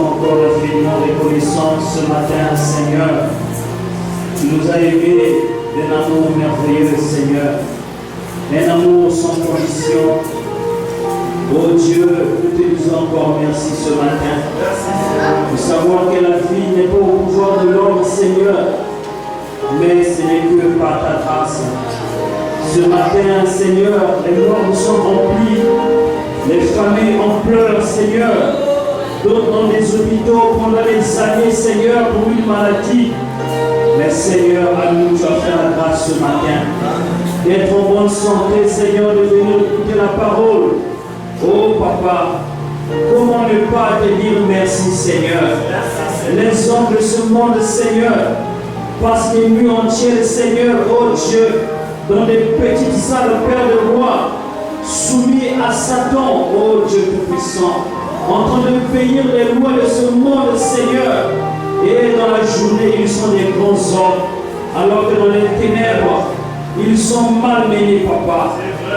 sommes encore infiniment reconnaissants ce matin, Seigneur. Tu nous as aimés d'un amour merveilleux, Seigneur. Un amour sans condition. Oh Dieu, nous te disons encore merci ce matin. Nous savons que la vie n'est pas au pouvoir de l'homme, Seigneur, mais ce n'est que par ta grâce. Ce matin, Seigneur, les morts nous sont remplis, les familles en pleurent, Seigneur, d'autres dans des hôpitaux pendant des années, Seigneur, pour une maladie. Mais Seigneur, à nous, tu as fait la grâce ce matin d'être en bonne santé, Seigneur, de venir écouter la parole. Oh Papa, comment ne pas te dire merci, Seigneur? Les hommes de ce monde, Seigneur, passent les nuits entières, Seigneur, oh Dieu, dans des petites salles, Père de roi, soumis à Satan, oh Dieu tout-puissant, en train de payer les lois de ce monde, Seigneur. Et dans la journée, ils sont des grands hommes, alors que dans les ténèbres, ils sont malmenés, Papa.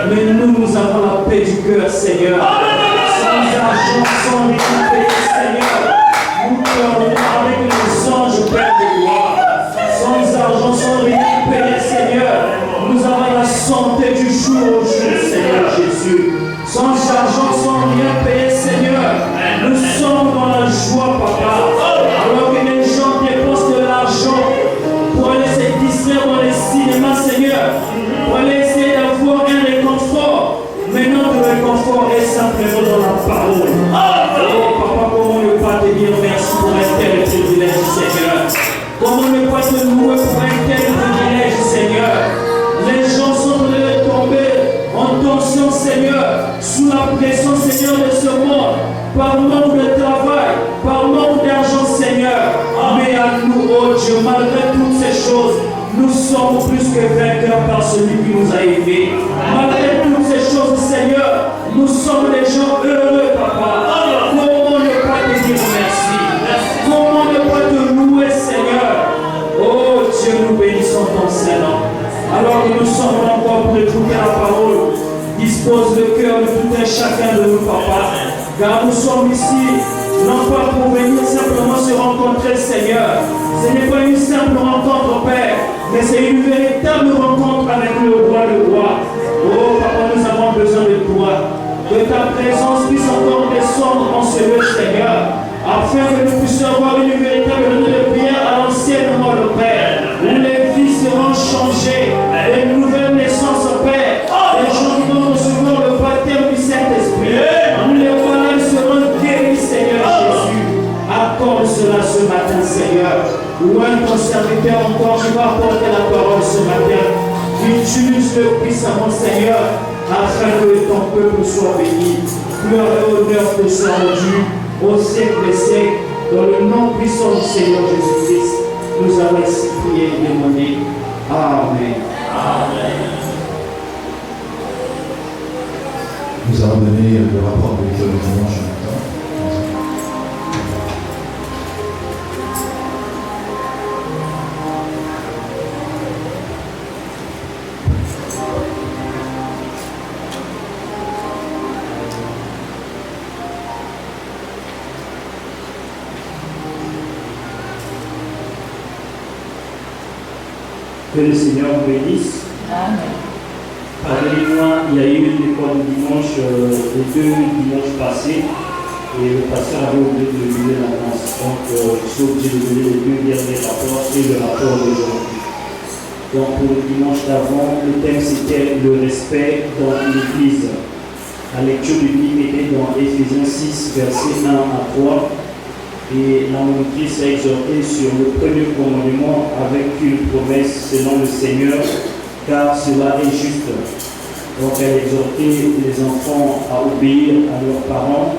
Mais nous avons la paix du cœur, Seigneur. Sans argent, sans récupérer, Seigneur. Nous pleurons avec les anges, Père de gloire. Sans argent, sans récupérer, Seigneur. Nous avons la santé du jour au jour, Seigneur Jésus. Sans argent, sans rien payer, Seigneur. Nous sommes dans la joie, Papa. Alors que les gens dépensent de l'argent pour aller se distraire dans les cinémas, Seigneur. Pour aller essayer d'avoir un réconfort. Mais notre réconfort est simplement dans la parole. Oh Papa, comment ne pas te dire merci pour un tel privilège, Seigneur? Comment ne pas te louer pour un tel privilège, Seigneur? Les gens sont en train de tomber en tension, Seigneur, sous la pression, Seigneur, de ce monde, par manque de travail, par manque d'argent, Seigneur. Mais à nous, oh Dieu, malgré toutes ces choses, nous sommes plus que vainqueurs par celui qui nous a aimés. Malgré toutes ces choses, Seigneur, nous sommes des gens heureux, Papa. Comment ne pas te dire merci? Comment ne pas te louer, Seigneur? Oh Dieu, nous bénissons ton Saint-Nom. Alors que nous sommes encore pour écouter la parole, dispose le cœur de tout un chacun de nous, Papa. Car nous sommes ici, non pas pour venir simplement se rencontrer, Seigneur. Ce n'est pas une simple rencontre, Père, mais c'est une véritable rencontre avec le roi de roi. Oh, Papa, nous avons besoin de toi. Que ta présence puisse encore descendre en ce lieu, Seigneur, afin que nous puissions avoir une véritable vie de prière à l'ancienne mort, Père, où les vies seront changées, une nouvelle naissance, Père, les gens qui vont recevoir le baptême du Saint-Esprit, où les malades seront guéris, Seigneur Jésus. Accorde cela ce matin, Seigneur. Loin ton serviteur encore qui va porter la parole ce matin. Utilise-le puissamment, Seigneur, afin que ton peuple soit béni. Gloire et honneur te soit rendu au siècle des siècles, dans le nom puissant du Seigneur Jésus-Christ. Nous avons ainsi prié et demandé. Amen. Amen. Nous allons donner le rapport de l'école du dimanche matin. Que le Seigneur vous bénisse. Amen. Pardonnez-moi, il y a eu une école dimanche, les 2 dimanches passés, et le pasteur avait oublié de donner la grâce. Donc, je suis obligé de donner les 2 derniers rapports et le rapport d'aujourd'hui. Donc, pour le dimanche d'avant, le thème c'était le respect dans l'Église. La lecture biblique était dans Éphésiens 6, versets 1 à 3. Et la monitrice a exhorté sur le premier commandement avec une promesse selon le Seigneur, car cela est juste. Donc elle a exhorté les enfants à obéir à leurs parents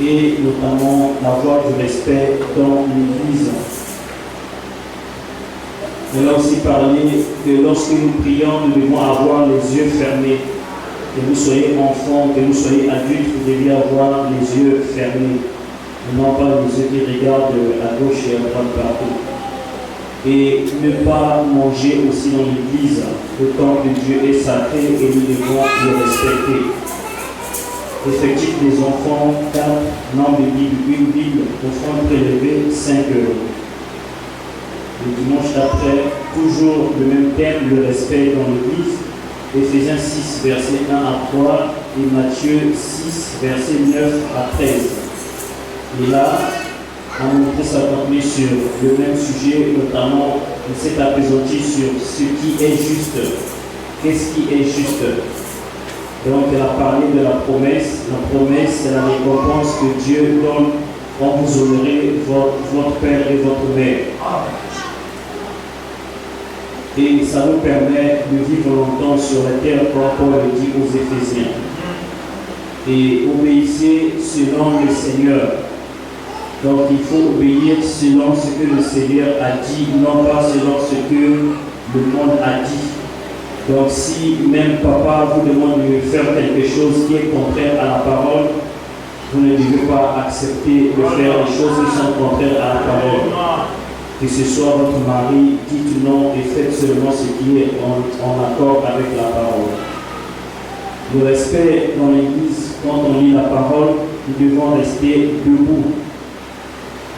et notamment avoir du respect dans l'Église. Elle a aussi parlé que lorsque nous prions, nous devons avoir les yeux fermés. Que vous soyez enfants, que vous soyez adultes, vous devez avoir les yeux fermés. Non pas les yeux qui regardent à gauche et à droite partout. Et ne pas manger aussi dans l'église. Le temple de Dieu est sacré et nous devons le respecter. Effectif des enfants, 4, nombre de Bible, une Bible, offrande prélevée, 5 euros. Le dimanche d'après, toujours le même thème, le respect dans l'Église, Éphésiens 6, versets 1 à 3 et Matthieu 6, versets 9 à 13. Et là, on montré sa contenu sur le même sujet, notamment on s'est appesanti sur ce qui est juste. Qu'est-ce qui est juste? Donc elle a parlé de la promesse. La promesse, c'est la récompense que Dieu donne quand vous honorez votre père et votre mère. Et ça nous permet de vivre longtemps sur la terre, comme Paul le dit aux Éphésiens. Et obéissez selon le Seigneur. Donc il faut obéir selon ce que le Seigneur a dit, non pas selon ce que le monde a dit. Donc si même papa vous demande de faire quelque chose qui est contraire à la parole, vous ne devez pas accepter de faire les choses qui sont contraires à la parole. Que ce soit votre mari, dites non et faites seulement ce qui est en accord avec la parole. Le respect dans l'Église, quand on lit la parole, nous devons rester debout.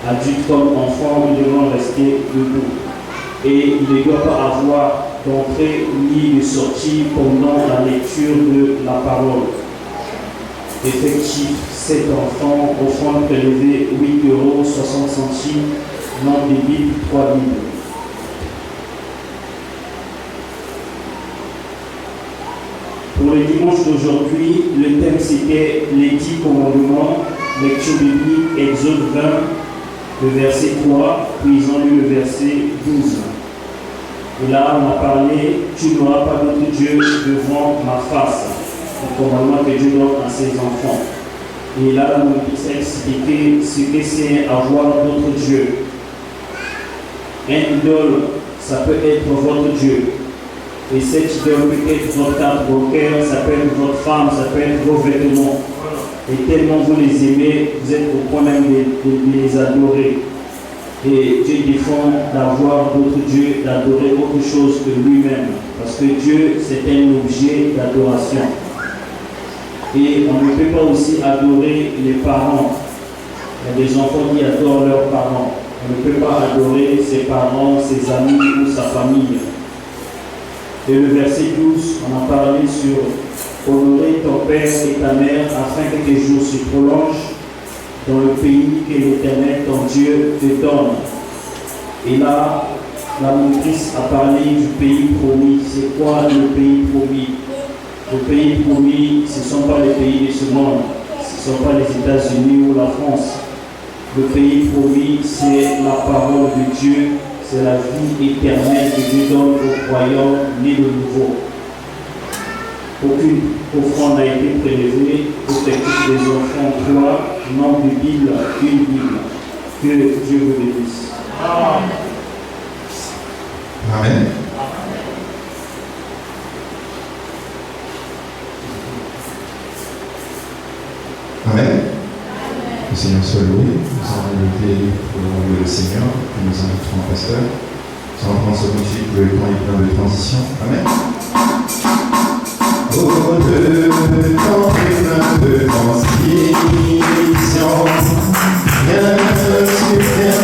Adultes comme enfants, nous devons rester debout. Et il ne doit pas avoir d'entrée ni de sortie pendant la lecture de la parole. Effectif 7 enfants, offrande prélevée 8 euros, 60 centimes, nombre de Bibles 3 Bibles. Pour le dimanche d'aujourd'hui, le thème c'était les 10 commandements, lecture biblique, Exode 20, le verset 3, puis ils ont lu le verset 12. Et là, on a parlé, tu n'auras pas d'autre Dieu devant ma face. Le commandement que Dieu donne à ses enfants. Et là, on a expliqué ce que c'est avoir d'autres dieux. Un idole, ça peut être votre Dieu. Et cette idole peut être votre carte bancaire, ça peut être votre femme, ça peut être vos vêtements. Et tellement vous les aimez, vous êtes au point même de les adorer. Et Dieu défend d'avoir d'autres dieux, d'adorer autre chose que lui-même. Parce que Dieu, c'est un objet d'adoration. Et on ne peut pas aussi adorer les parents. Il y a des enfants qui adorent leurs parents. On ne peut pas adorer ses parents, ses amis ou sa famille. Et le verset 12, on a parlé sur honorer ton père et ta mère afin que tes jours se prolongent dans le pays que l'Éternel, ton Dieu, te donne. Et là, la monitrice a parlé du pays promis. C'est quoi le pays promis? Le pays promis, ce ne sont pas les pays de ce monde. Ce ne sont pas les États-Unis ou la France. Le pays promis, c'est la parole de Dieu. C'est la vie éternelle que Dieu donne aux croyants nés de nouveau. Aucune offrande n'a été prélevée pour effectif des enfants 3, nombre de Bible, une Bible. Que Dieu vous bénisse. Amen. Amen. Le Seigneur soit loué. Nous allons lever pour louer le Seigneur. Et nous invitons un pasteur. Nous allons prendre ce motif pour le temps et plein de transition. Amen. Oh, de temps et plein de transition, rien ne se perd.